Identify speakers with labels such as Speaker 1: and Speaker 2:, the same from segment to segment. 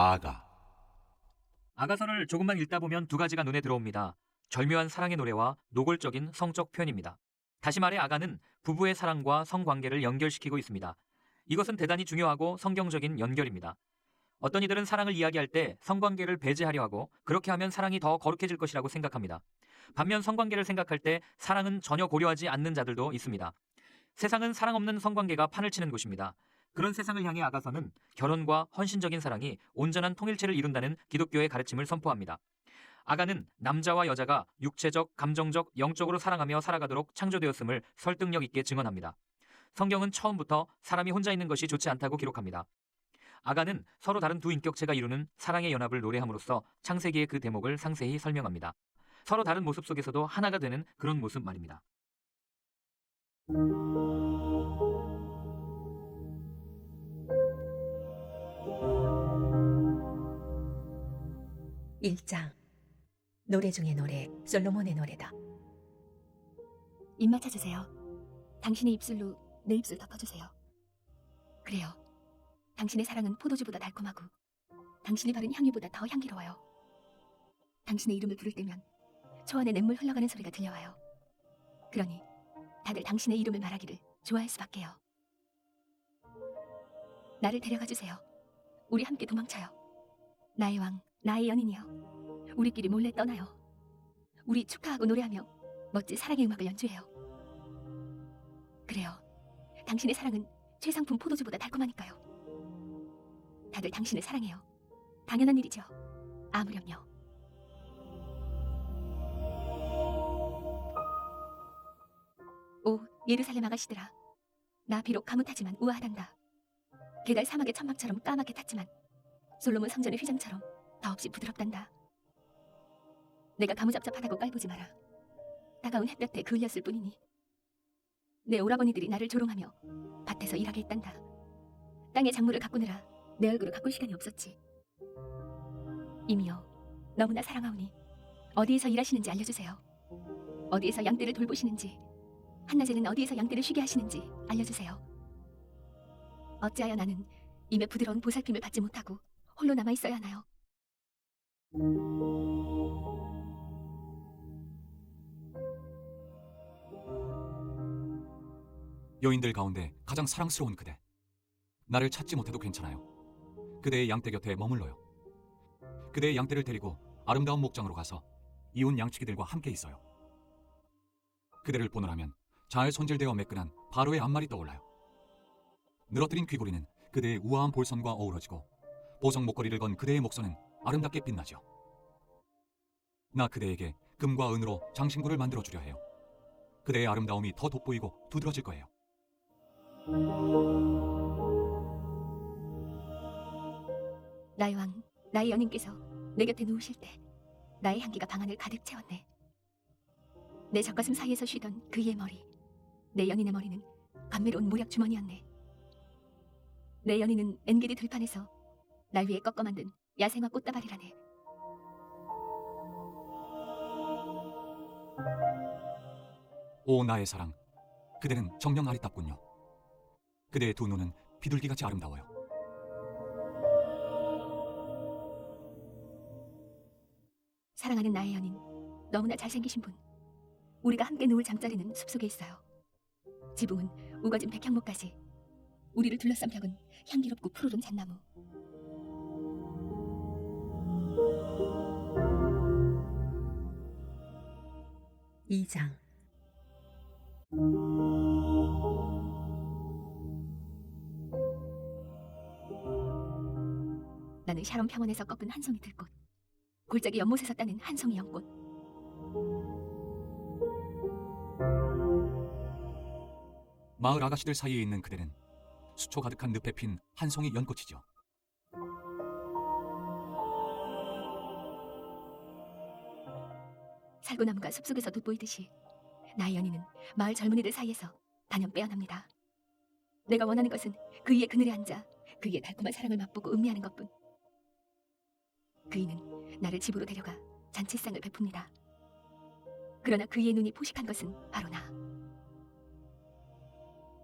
Speaker 1: 아가.
Speaker 2: 아가서를 조금만 읽다 보면 두 가지가 눈에 들어옵니다. 절묘한 사랑의 노래와 노골적인 성적 표현입니다. 다시 말해 아가는 부부의 사랑과 성관계를 연결시키고 있습니다. 이것은 대단히 중요하고 성경적인 연결입니다. 어떤 이들은 사랑을 이야기할 때 성관계를 배제하려 하고 그렇게 하면 사랑이 더 거룩해질 것이라고 생각합니다. 반면 성관계를 생각할 때 사랑은 전혀 고려하지 않는 자들도 있습니다. 세상은 사랑 없는 성관계가 판을 치는 곳입니다. 그런 세상을 향해 아가서는 결혼과 헌신적인 사랑이 온전한 통일체를 이룬다는 기독교의 가르침을 선포합니다. 아가는 남자와 여자가 육체적, 감정적, 영적으로 사랑하며 살아가도록 창조되었음을 설득력 있게 증언합니다. 성경은 처음부터 사람이 혼자 있는 것이 좋지 않다고 기록합니다. 아가는 서로 다른 두 인격체가 이루는 사랑의 연합을 노래함으로써 창세기의 그 대목을 상세히 설명합니다. 서로 다른 모습 속에서도 하나가 되는 그런 모습 말입니다.
Speaker 3: 1장 노래 중의 노래, 솔로몬의 노래다.
Speaker 4: 입 맞춰주세요. 당신의 입술로 내 입술 덮어주세요. 그래요. 당신의 사랑은 포도주보다 달콤하고 당신이 바른 향유보다 더 향기로워요. 당신의 이름을 부를 때면 초원에 냇물 흘러가는 소리가 들려와요. 그러니 다들 당신의 이름을 말하기를 좋아할 수밖에요. 나를 데려가주세요. 우리 함께 도망쳐요. 나의 왕, 나의 연인이여. 우리끼리 몰래 떠나요. 우리 축하하고 노래하며 멋진 사랑의 음악을 연주해요. 그래요. 당신의 사랑은 최상품 포도주보다 달콤하니까요. 다들 당신을 사랑해요. 당연한 일이죠. 아무렴요. 오, 예루살렘 아가씨들아. 나 비록 가뭇하지만 우아하단다. 게갈 사막의 천막처럼 까맣게 탔지만 솔로몬 성전의 휘장처럼 더없이 부드럽단다. 내가 가무잡잡하다고 깔보지 마라. 따가운 햇볕에 그을렸을 뿐이니. 내 오라버니들이 나를 조롱하며 밭에서 일하게 했단다. 땅의 작물을 가꾸느라 내 얼굴을 가꿀 시간이 없었지. 이미여, 너무나 사랑하오니 어디에서 일하시는지 알려주세요. 어디에서 양떼를 돌보시는지, 한낮에는 어디에서 양떼를 쉬게 하시는지 알려주세요. 어찌하여 나는 임에 부드러운 보살핌을 받지 못하고 홀로 남아있어야 하나요?
Speaker 5: 여인들 가운데 가장 사랑스러운 그대. 나를 찾지 못해도 괜찮아요. 그대의 양떼 곁에 머물러요. 그대의 양떼를 데리고 아름다운 목장으로 가서 이웃 양치기들과 함께 있어요. 그대를 보노라면 잘 손질되어 매끈한 바로의 앞말이 떠올라요. 늘어뜨린 귀고리는 그대의 우아한 볼선과 어우러지고 보석 목걸이를 건 그대의 목선은 아름답게 빛나죠. 나 그대에게 금과 은으로 장신구를 만들어주려 해요. 그대의 아름다움이 더 돋보이고 두드러질 거예요.
Speaker 4: 나의 왕, 나의 연인께서 내 곁에 누우실 때 나의 향기가 방 안을 가득 채웠네. 내 젖가슴 사이에서 쉬던 그의 머리, 내 연인의 머리는 감미로운 모략 주머니였네. 내 연인은 엔게디 들판에서 날 위해 꺾어 만든 야생화 꽃다발이라네.
Speaker 5: 오 나의 사랑, 그대는 정녕 아리답군요. 그대의 두 눈은 비둘기같이 아름다워요.
Speaker 4: 사랑하는 나의 연인, 너무나 잘생기신 분. 우리가 함께 누울 잠자리는 숲속에 있어요. 지붕은 우거진 백향목까지. 우리를 둘러싼 벽은 향기롭고 푸르른 잣나무.
Speaker 3: 이장
Speaker 4: 나는 샤론 평원에서 꺾은 한 송이 들꽃, 골짜기 연못에서 따는 한 송이 연꽃.
Speaker 5: 마을 아가씨들 사이에 있는 그대는 수초 가득한 늪에 핀 한 송이 연꽃이죠.
Speaker 4: 살구나무가 숲속에서 돋보이듯이 나의 연인은 마을 젊은이들 사이에서 단연 빼어납니다. 내가 원하는 것은 그 위에 그늘에 앉아 그의 달콤한 사랑을 맛보고 음미하는 것뿐. 그이는 나를 집으로 데려가 잔치상을 베풉니다. 그러나 그의 눈이 포식한 것은 바로 나.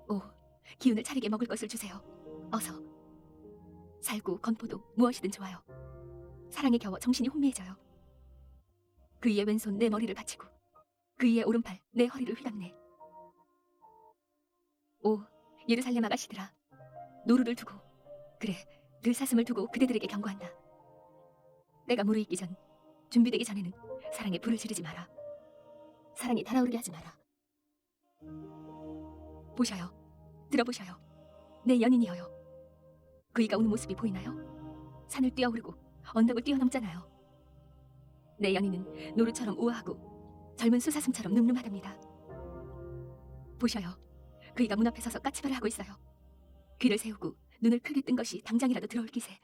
Speaker 4: 오, 기운을 차리게 먹을 것을 주세요. 어서. 살구, 건포도 무엇이든 좋아요. 사랑에 겨워 정신이 혼미해져요. 그 이의 왼손 내 머리를 받치고 그 이의 오른팔 내 허리를 휘감네. 오 예루살렘 아가씨들아, 노루를 두고, 그래 들사슴을 두고 그대들에게 경고한다. 때가 무르익기 전, 준비되기 전에는 사랑에 불을 지르지 마라. 사랑이 달아오르게 하지 마라. 보셔요, 들어보셔요. 내 연인이여요. 그이가 오는 모습이 보이나요? 산을 뛰어오르고 언덕을 뛰어넘잖아요. 내 연인은 노루처럼 우아하고 젊은 수사슴처럼 늠름하답니다. 보셔요, 그이가 문 앞에 서서 까치발을 하고 있어요. 귀를 세우고 눈을 크게 뜬 것이 당장이라도 들어올 기세.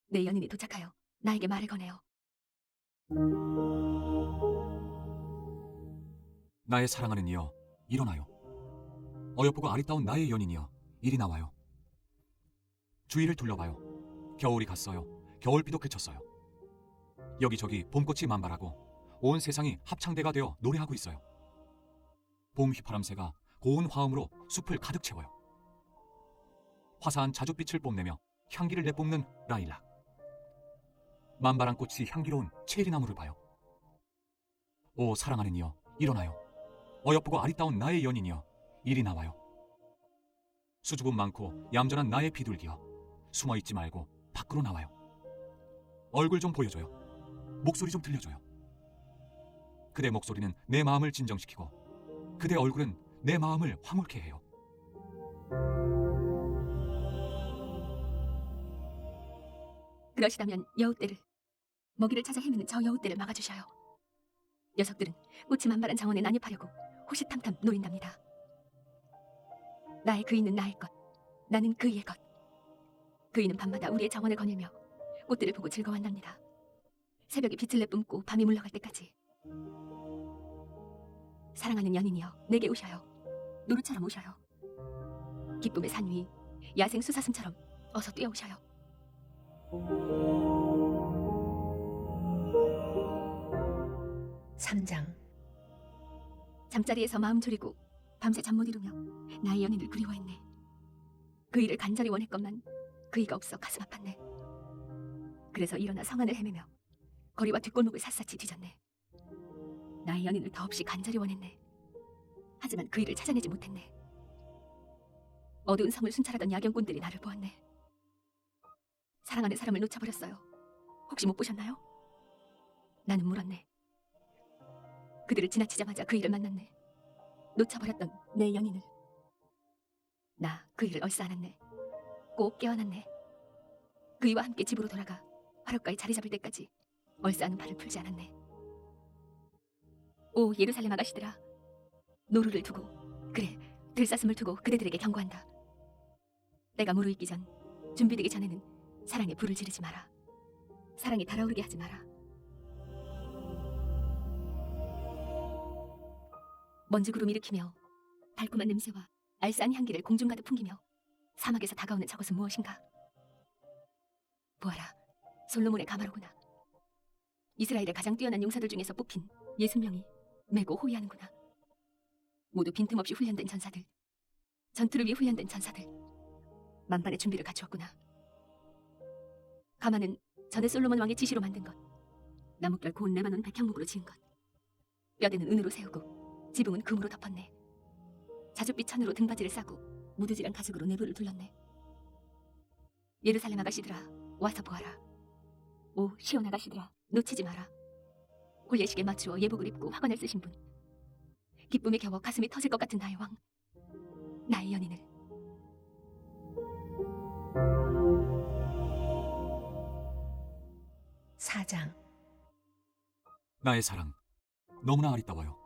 Speaker 4: 내 연인이 도착하여 나에게 말을 거네요.
Speaker 5: 나의 사랑하는 이여, 일어나요. 어여쁘고 아리따운 나의 연인이여, 이리 나와요. 주위를 둘러봐요. 겨울이 갔어요. 겨울비도 그쳤어요. 여기저기 봄꽃이 만발하고 온 세상이 합창대가 되어 노래하고 있어요. 봄 휘파람새가 고운 화음으로 숲을 가득 채워요. 화사한 자줏빛을 뽐내며 향기를 내뿜는 라일락. 만발한 꽃이 향기로운 체리나무를 봐요. 오 사랑하는 이여, 일어나요. 어여쁘고 아리따운 나의 연인이여, 이리 나와요. 수줍음 많고 얌전한 나의 비둘기여, 숨어있지 말고 밖으로 나와요. 얼굴 좀 보여줘요. 목소리 좀 들려줘요. 그대 목소리는 내 마음을 진정시키고 그대 얼굴은 내 마음을 화물케 해요.
Speaker 4: 그러시다면 여우떼를, 먹이를 찾아 헤매는 저 여우떼를 막아주셔요. 녀석들은 꽃이 만발한 정원에 난입하려고 호시탐탐 노린답니다. 나의 그이는 나의 것, 나는 그이의 것. 그이는 밤마다 우리의 정원을 거닐며 꽃들을 보고 즐거워한답니다. 새벽에 빛을 내뿜고 밤이 물러갈 때까지. 사랑하는 연인이여, 내게 오셔요. 노루처럼 오셔요. 기쁨의 산 위, 야생 수사슴처럼 어서 뛰어오셔요.
Speaker 3: 3장.
Speaker 4: 잠자리에서 마음 졸이고 밤새 잠 못 이루며 나의 연인을 그리워했네. 그이를 간절히 원했건만 그이가 없어 가슴 아팠네. 그래서 일어나 성안을 헤매며 거리와 뒷골목을 샅샅이 뒤졌네. 나의 연인을 더없이 간절히 원했네. 하지만 그이를 찾아내지 못했네. 어두운 성을 순찰하던 야경꾼들이 나를 보았네. 사랑하는 사람을 놓쳐버렸어요. 혹시 못 보셨나요? 나는 물었네. 그들을 지나치자마자 그이를 만났네. 놓쳐버렸던 내 연인을. 나 그이를 얼싸안았네. 꼭 껴안았네. 그이와 함께 집으로 돌아가 화롯가에 자리 잡을 때까지 얼싸안은 팔을 풀지 않았네. 오 예루살렘 아가씨들아, 노루를 두고, 그래 들사슴을 두고 그대들에게 경고한다. 때가 무르익기 전, 준비되기 전에는 사랑에 불을 지르지 마라. 사랑이 달아오르게 하지 마라. 먼지 구름 일으키며 달콤한 냄새와 알싸한 향기를 공중 가득 풍기며 사막에서 다가오는 저것은 무엇인가? 보아라, 솔로몬의 가마로구나. 이스라엘의 가장 뛰어난 용사들 중에서 뽑힌 60명이 메고 호위하는구나. 모두 빈틈없이 훈련된 전사들, 전투를 위해 훈련된 전사들. 만반의 준비를 갖추었구나. 가마는 전에 솔로몬 왕의 지시로 만든 것, 나뭇결 고운 레바논 백향목으로 지은 것, 뼈대는 은으로 세우고 지붕은 금으로 덮었네. 자줏빛 천으로 등받이를 싸고 무드질한 가죽으로 내부를 둘렀네. 예루살렘 아가씨들아, 와서 보아라. 오 시온 아가씨들아, 놓치지 마라. 혼례식에 맞추어 예복을 입고 화관을 쓰신 분, 기쁨에 겨워 가슴이 터질 것 같은 나의 왕, 나의 연인을.
Speaker 3: 사장.
Speaker 5: 나의 사랑, 너무나 아리따워요.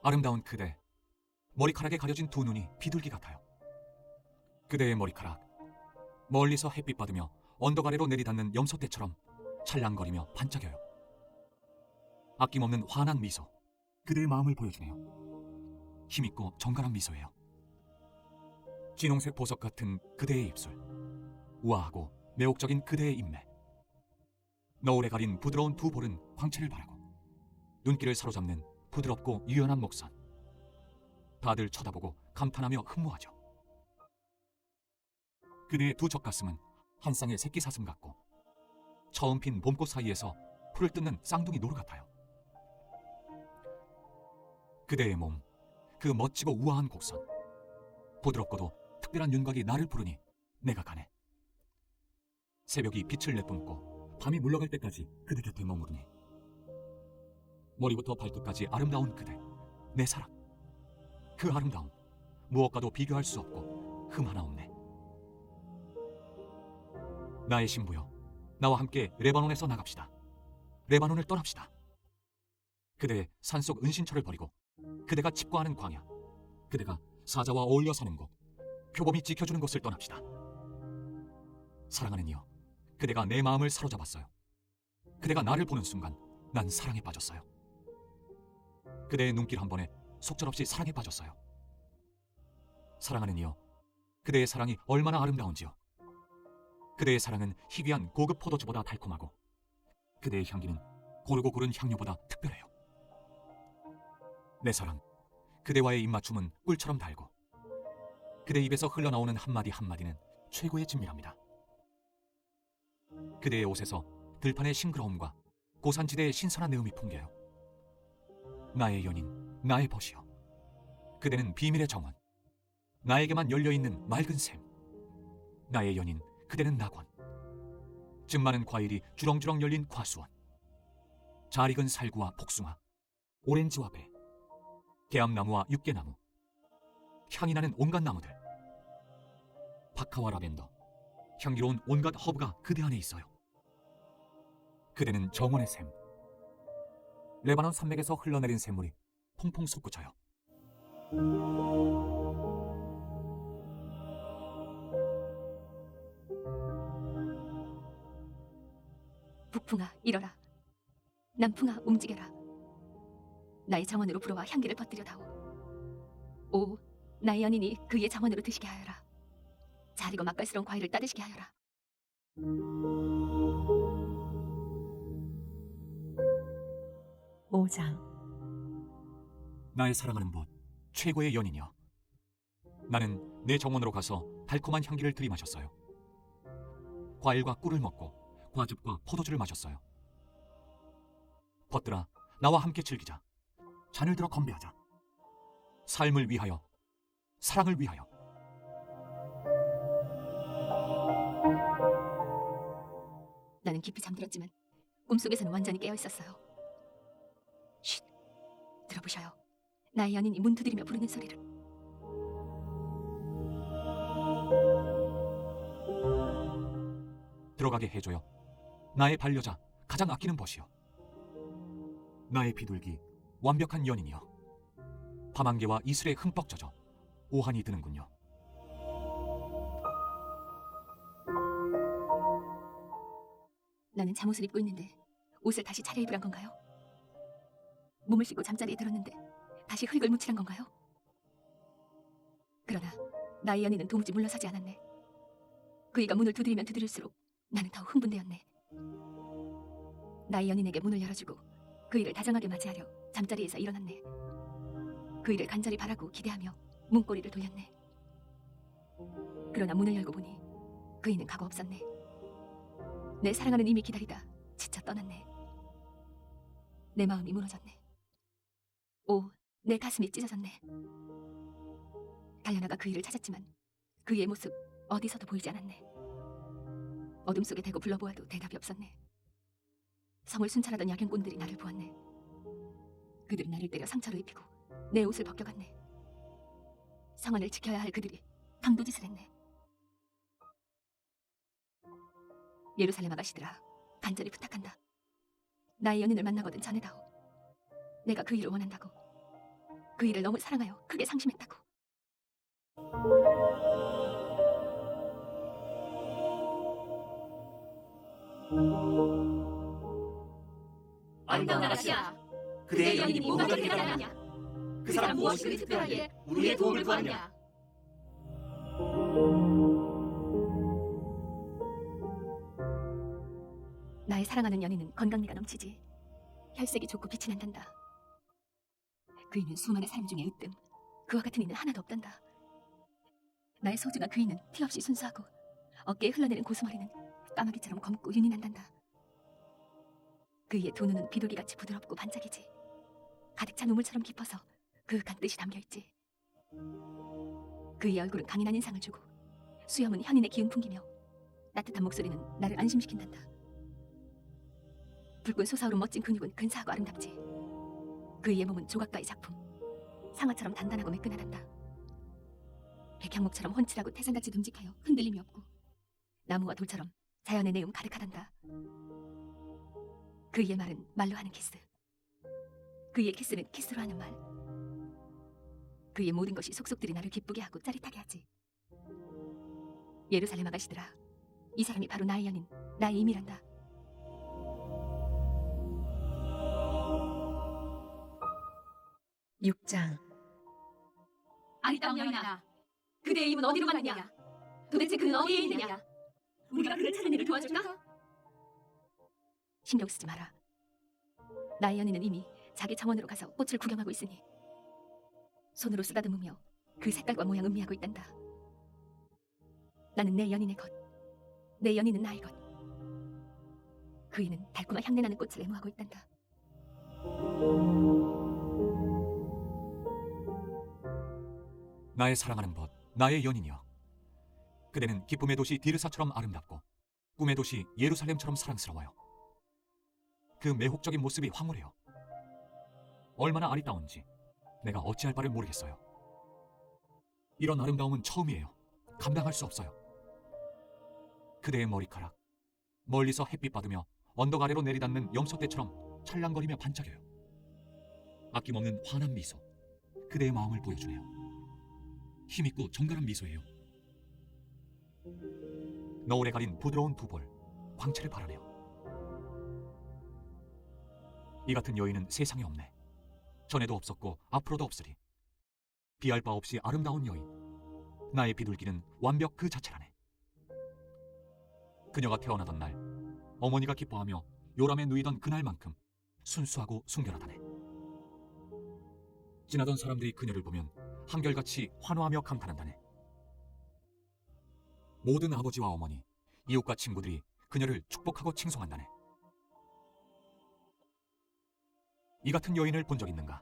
Speaker 5: 아름다운 그대, 머리카락에 가려진 두 눈이 비둘기 같아요. 그대의 머리카락, 멀리서 햇빛 받으며 언덕 아래로 내리닿는 염소떼처럼 찰랑거리며 반짝여요. 아낌없는 환한 미소, 그대의 마음을 보여주네요. 힘있고 정갈한 미소예요. 진홍색 보석 같은 그대의 입술, 우아하고 매혹적인 그대의 인매, 너울에 가린 부드러운 두 볼은 광채를 바라고 눈길을 사로잡는 부드럽고 유연한 목선. 다들 쳐다보고 감탄하며 흠모하죠. 그대의 두 젖가슴은 한 쌍의 새끼 사슴 같고 처음 핀 봄꽃 사이에서 풀을 뜯는 쌍둥이 노루 같아요. 그대의 몸, 그 멋지고 우아한 곡선, 부드럽고도 특별한 윤곽이 나를 부르니 내가 가네. 새벽이 빛을 내뿜고 밤이 물러갈 때까지 그대 곁에 머무르니 머리부터 발끝까지 아름다운 그대, 내 사랑. 그 아름다움 무엇과도 비교할 수 없고 흠 하나 없네. 나의 신부여, 나와 함께 레바논에서 나갑시다. 레바논을 떠납시다. 그대의 산속 은신처를 버리고 그대가 칩과하는 광야, 그대가 사자와 어울려 사는 곳, 표범이 지켜주는 곳을 떠납시다. 사랑하는 이여, 그대가 내 마음을 사로잡았어요. 그대가 나를 보는 순간 난 사랑에 빠졌어요. 그대의 눈길 한 번에 속절없이 사랑에 빠졌어요. 사랑하는 이여, 그대의 사랑이 얼마나 아름다운지요. 그대의 사랑은 희귀한 고급 포도주보다 달콤하고 그대의 향기는 고르고 고른 향료보다 특별해요. 내 사랑, 그대와의 입맞춤은 꿀처럼 달고 그대 입에서 흘러나오는 한마디 한마디는 최고의 진미랍니다. 그대의 옷에서 들판의 싱그러움과 고산지대의 신선한 내음이 풍겨요. 나의 연인, 나의 벗이여. 그대는 비밀의 정원, 나에게만 열려있는 맑은 샘. 나의 연인, 그대는 낙원, 즙 많은 과일이 주렁주렁 열린 과수원, 잘 익은 살구와 복숭아, 오렌지와 배, 개암나무와 육개나무, 향이 나는 온갖 나무들, 박하와 라벤더, 향기로운 온갖 허브가 그대 안에 있어요. 그대는 정원의 샘, 레바논 산맥에서 흘러내린 샘물이 퐁퐁 솟구쳐요.
Speaker 4: 북풍아 일어라. 남풍아 움직여라. 나의 정원으로 불어와 향기를 퍼뜨려다오. 오, 나의 연인이 그의 정원으로 드시게 하여라. 잘 익어 맛깔스러운 과일을 따드시게 하여라.
Speaker 3: 오장
Speaker 5: 나의 사랑하는 분, 최고의 연인이여. 나는 내 정원으로 가서 달콤한 향기를 들이마셨어요. 과일과 꿀을 먹고 과즙과 포도주를 마셨어요. 벗들아, 나와 함께 즐기자. 잔을 들어 건배하자. 삶을 위하여, 사랑을 위하여.
Speaker 4: 나는 깊이 잠들었지만 꿈속에서는 완전히 깨어 있었어요. 쉿, 들어보셔요. 나의 연인이 문 두드리며 부르는 소리를.
Speaker 5: 들어가게 해줘요. 나의 반려자, 가장 아끼는 벗이여. 나의 비둘기, 완벽한 연인이여. 밤안개와 이슬에 흠뻑 젖어 오한이 드는군요.
Speaker 4: 나는 잠옷을 입고 있는데 옷을 다시 차려입으란 건가요? 몸을 씻고 잠자리에 들었는데 다시 흙을 묻히란 건가요? 그러나 나의 연인은 도무지 물러서지 않았네. 그이가 문을 두드리면 두드릴수록 나는 더욱 흥분되었네. 나의 연인에게 문을 열어주고 그이를 다정하게 맞이하려 잠자리에서 일어났네. 그이를 간절히 바라고 기대하며 문고리를 돌렸네. 그러나 문을 열고 보니 그이는 가고 없었네. 내 사랑하는 이미 기다리다 지쳐 떠났네. 내 마음이 무너졌네. 오, 내 가슴이 찢어졌네. 달려나가 그이를 찾았지만 그이의 모습 어디서도 보이지 않았네. 어둠 속에 대고 불러보아도 대답이 없었네. 성을 순찰하던 야경꾼들이 나를 보았네. 그들은 나를 때려 상처를 입히고 내 옷을 벗겨갔네. 성안을 지켜야 할 그들이 강도짓을 했네. 예루살렘 아가씨들아, 간절히 부탁한다. 나의 연인을 만나거든 전해다오. 내가 그이를 원한다고. 그이를 너무 사랑하여 크게 상심했다고.
Speaker 1: 아름다운 아가씨야, 그대의 연인이 뭐가 그렇게 대단하냐? 그 사람 무엇이 그리 특별하게 우리의 도움을 구하느냐?
Speaker 4: 나의 사랑하는 연인은 건강미가 넘치지. 혈색이 좋고 빛이 난단다. 그이는 수많은 사람 중에 으뜸. 그와 같은 이는 하나도 없단다. 나의 소중한 그이는 티 없이 순수하고 어깨에 흘러내린 고수머리는 까마귀처럼 검고 윤이 난단다. 그의 두 눈은 비둘기같이 부드럽고 반짝이지. 가득 찬 우물처럼 깊어서 그윽한 뜻이 담겨있지. 그의 얼굴은 강인한 인상을 주고 수염은 현인의 기운 풍기며 따뜻한 목소리는 나를 안심시킨단다. 붉은 솟아오른 멋진 근육은 근사하고 아름답지. 그의 몸은 조각가의 작품. 상아처럼 단단하고 매끈하단다. 백향목처럼 훤칠하고 태산같이 듬직하여 흔들림이 없고 나무와 돌처럼 자연의 내음 가득하단다. 그의 말은 말로 하는 키스. 그의 키스는 키스로 하는 말. 그의 모든 것이 속속들이 나를 기쁘게 하고 짜릿하게 하지. 예루살렘 아가씨들아, 이 사람이 바로 나의 연인, 나의 임이란다.
Speaker 3: 육장
Speaker 1: 아리따운 여인아, 그대의 입은 어디로 갔느냐? 도대체 그는 어디에 있느냐? 우리가 그를 찾는 일을 도와줄까?
Speaker 4: 신경 쓰지 마라. 나의 연인은 이미 자기 정원으로 가서 꽃을 구경하고 있으니 손으로 쓰다듬으며 그 색깔과 모양 음미하고 있단다. 나는 내 연인의 것, 내 연인은 나의 것. 그이는 달콤한 향내나는 꽃을 애무하고 있단다.
Speaker 5: 나의 사랑하는 벗, 나의 연인이여. 그대는 기쁨의 도시 디르사처럼 아름답고 꿈의 도시 예루살렘처럼 사랑스러워요. 그 매혹적인 모습이 황홀해요. 얼마나 아리따운지 내가 어찌할 바를 모르겠어요. 이런 아름다움은 처음이에요. 감당할 수 없어요. 그대의 머리카락, 멀리서 햇빛 받으며 언덕 아래로 내리닿는 염소떼처럼 찰랑거리며 반짝여요. 아낌없는 환한 미소, 그대의 마음을 보여주네요. 힘있고 정갈한 미소예요. 너울에 가린 부드러운 두 볼, 광채를 발하네요. 이 같은 여인은 세상에 없네. 전에도 없었고 앞으로도 없으리. 비할 바 없이 아름다운 여인. 나의 비둘기는 완벽 그 자체라네. 그녀가 태어나던 날 어머니가 기뻐하며 요람에 누이던 그날만큼 순수하고 순결하다네. 지나던 사람들이 그녀를 보면 한결같이 환호하며 감탄한다네. 모든 아버지와 어머니, 이웃과 친구들이 그녀를 축복하고 칭송한다네. 이 같은 여인을 본 적 있는가?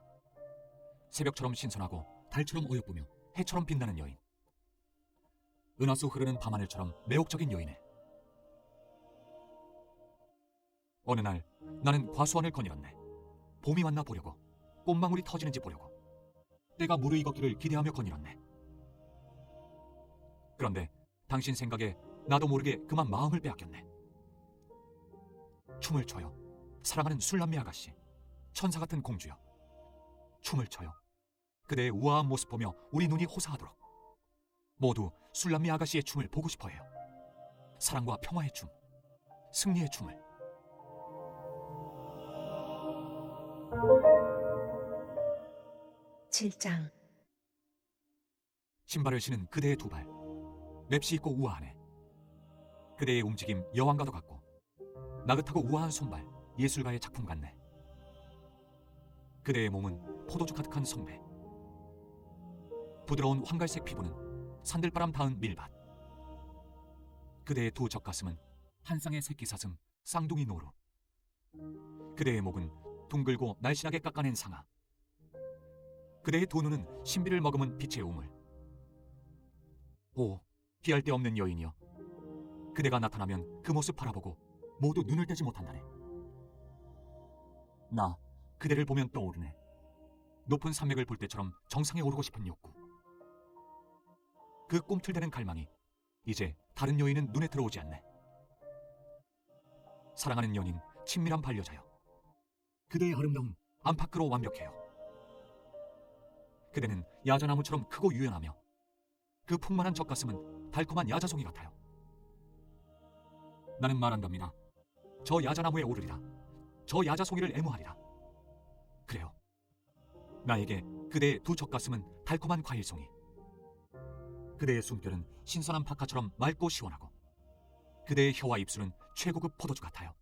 Speaker 5: 새벽처럼 신선하고 달처럼 어여쁘며 해처럼 빛나는 여인. 은하수 흐르는 밤하늘처럼 매혹적인 여인에. 어느 날 나는 과수원을 거닐었네. 봄이 왔나 보려고, 꽃망울이 터지는지 보려고. 때가 무르익었기를 기대하며 거닐었네. 그런데 당신 생각에 나도 모르게 그만 마음을 빼앗겼네. 춤을 춰요. 사랑하는 술람미 아가씨, 천사 같은 공주여. 춤을 춰요. 그대의 우아한 모습 보며 우리 눈이 호사하도록. 모두 술람미 아가씨의 춤을 보고 싶어해요. 사랑과 평화의 춤, 승리의 춤을.
Speaker 3: 칠장
Speaker 5: 신발을 신은 그대의 두 발, 맵시 있고 우아하네. 그대의 움직임 여왕과도 같고 나긋하고 우아한 손발, 예술가의 작품 같네. 그대의 몸은 포도주 가득한 성배, 부드러운 황갈색 피부는 산들바람 닿은 밀밭. 그대의 두 젖가슴은 한 쌍의 새끼사슴, 쌍둥이 노루. 그대의 목은 둥글고 날씬하게 깎아낸 상아. 그대의 두 눈은 신비를 머금은 빛의 우물. 오, 비할 데 없는 여인이여. 그대가 나타나면 그 모습 바라보고 모두 눈을 떼지 못한다네. 나 그대를 보면 떠오르네. 높은 산맥을 볼 때처럼 정상에 오르고 싶은 욕구. 그 꿈틀대는 갈망이 이제 다른 여인은 눈에 들어오지 않네. 사랑하는 연인, 친밀한 반려자여. 그대의 아름다움 안팎으로 완벽해요. 그대는 야자나무처럼 크고 유연하며 그 풍만한 젖가슴은 달콤한 야자송이 같아요. 나는 말한답니다. 저 야자나무에 오르리라. 저 야자송이를 애무하리라. 그래요. 나에게 그대의 두 젖가슴은 달콤한 과일송이. 그대의 숨결은 신선한 파카처럼 맑고 시원하고 그대의 혀와 입술은 최고급 포도주 같아요.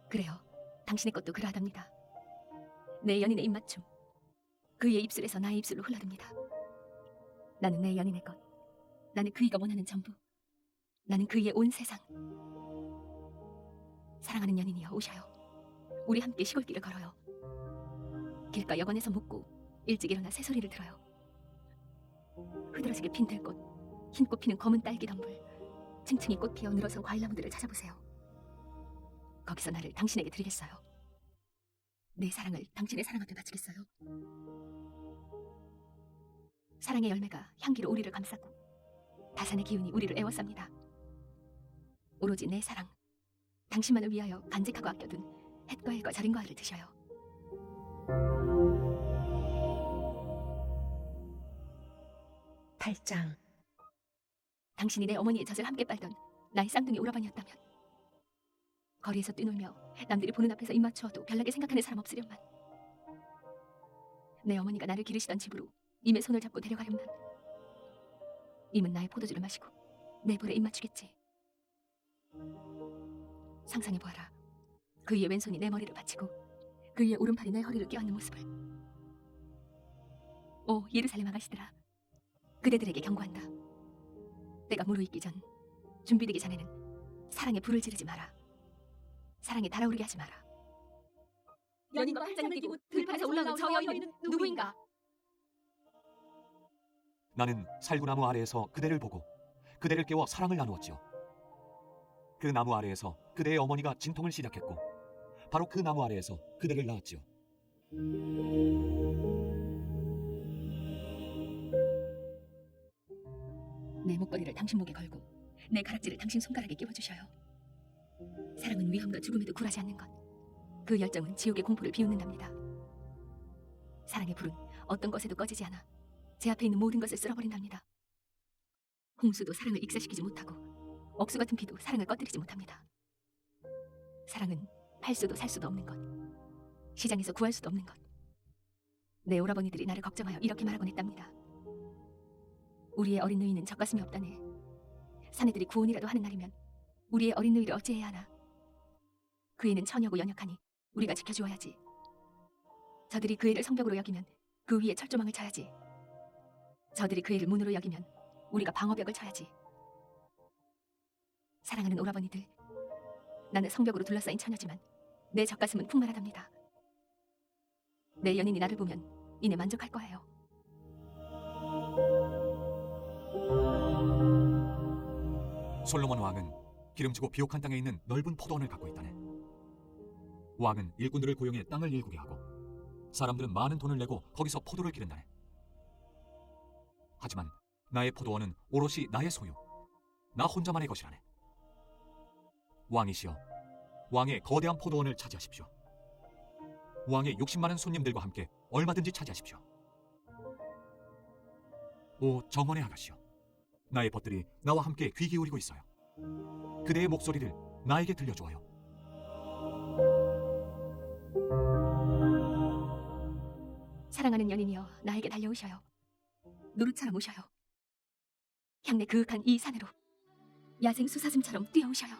Speaker 4: 그래요. 당신의 것도 그러하답니다. 내 연인의 입맞춤, 그의 입술에서 나의 입술로 흘러듭니다. 나는 내 연인의 것. 나는 그이가 원하는 전부. 나는 그이의 온 세상. 사랑하는 연인이여 오셔요. 우리 함께 시골길을 걸어요. 길가 여관에서 묵고 일찍 일어나 새소리를 들어요. 흐드러지게 핀 들꽃, 흰꽃 피는 검은 딸기 덤불, 층층이 꽃 피어 늘어선 과일나무들을 찾아보세요. 거기서 나를 당신에게 드리겠어요. 내 사랑을 당신의 사랑 앞에 바치겠어요. 사랑의 열매가 향기로 우리를 감싸고 다산의 기운이 우리를 에워쌉니다. 오로지 내 사랑, 당신만을 위하여 간직하고 아껴둔 햇과일과 절인 과일을 드셔요.
Speaker 3: 팔장
Speaker 4: 당신이 내 어머니의 젖을 함께 빨던 나의 쌍둥이 오라버니였다면 거리에서 뛰놀며 남들이 보는 앞에서 입 맞추어도 별나게 생각하는 사람 없으련만 내 어머니가 나를 기르시던 집으로 임의 손을 잡고 데려가련만 임은 나의 포도주를 마시고 내 볼에 입 맞추겠지. 상상해보아라. 그이의 왼손이 내 머리를 받치고 그이의 오른팔이 내 허리를 껴안는 모습을. 오 예루살렘 아가씨들아, 그대들에게 경고한다. 때가 무르익기 전, 준비되기 전에는 사랑에 불을 지르지 마라. 사랑에 달아오르게 하지 마라. 연인과 팔짱을 끼고 들판에서 올라오는 저 여인은 누구인가?
Speaker 5: 나는 살구나무 아래에서 그대를 보고 그대를 깨워 사랑을 나누었지요. 그 나무 아래에서 그대의 어머니가 진통을 시작했고 바로 그 나무 아래에서 그대를 낳았지요.
Speaker 4: 내 목걸이를 당신 목에 걸고 내 가락지를 당신 손가락에 끼워주셔요. 사랑은 위험과 죽음에도 굴하지 않는 것. 그 열정은 지옥의 공포를 비웃는답니다. 사랑의 불은 어떤 것에도 꺼지지 않아 제 앞에 있는 모든 것을 쓸어버린답니다. 홍수도 사랑을 익사시키지 못하고 억수 같은 비도 사랑을 꺼뜨리지 못합니다. 사랑은 팔 수도 살 수도 없는 것, 시장에서 구할 수도 없는 것. 내 오라버니들이 나를 걱정하여 이렇게 말하곤 했답니다. 우리의 어린 누이는 젖가슴이 없다네. 사내들이 구혼이라도 하는 날이면 우리의 어린 누이를 어찌해야 하나. 그 애는 처녀고 연약하니 우리가 지켜주어야지. 저들이 그 애를 성벽으로 여기면 그 위에 철조망을 쳐야지. 저들이 그 애를 문으로 여기면 우리가 방어벽을 쳐야지. 사랑하는 오라버니들, 나는 성벽으로 둘러싸인 처녀지만 내 젖가슴은 풍만하답니다. 내 연인이 나를 보면 이내 만족할 거예요.
Speaker 5: 솔로몬 왕은 기름지고 비옥한 땅에 있는 넓은 포도원을 갖고 있다네. 왕은 일꾼들을 고용해 땅을 일구게 하고 사람들은 많은 돈을 내고 거기서 포도를 기른다네. 하지만 나의 포도원은 오롯이 나의 소유, 나 혼자만의 것이라네. 왕이시여, 왕의 거대한 포도원을 차지하십시오. 왕의 욕심 많은 손님들과 함께 얼마든지 차지하십시오. 오 정원의 아가씨여, 나의 벗들이 나와 함께 귀 기울이고 있어요. 그대의 목소리를 나에게 들려주어요.
Speaker 4: 사랑하는 연인이여 나에게 달려오셔요. 노릇처럼 오셔요. 향내 그윽한 이 산으로 야생 수사슴처럼 뛰어오셔요.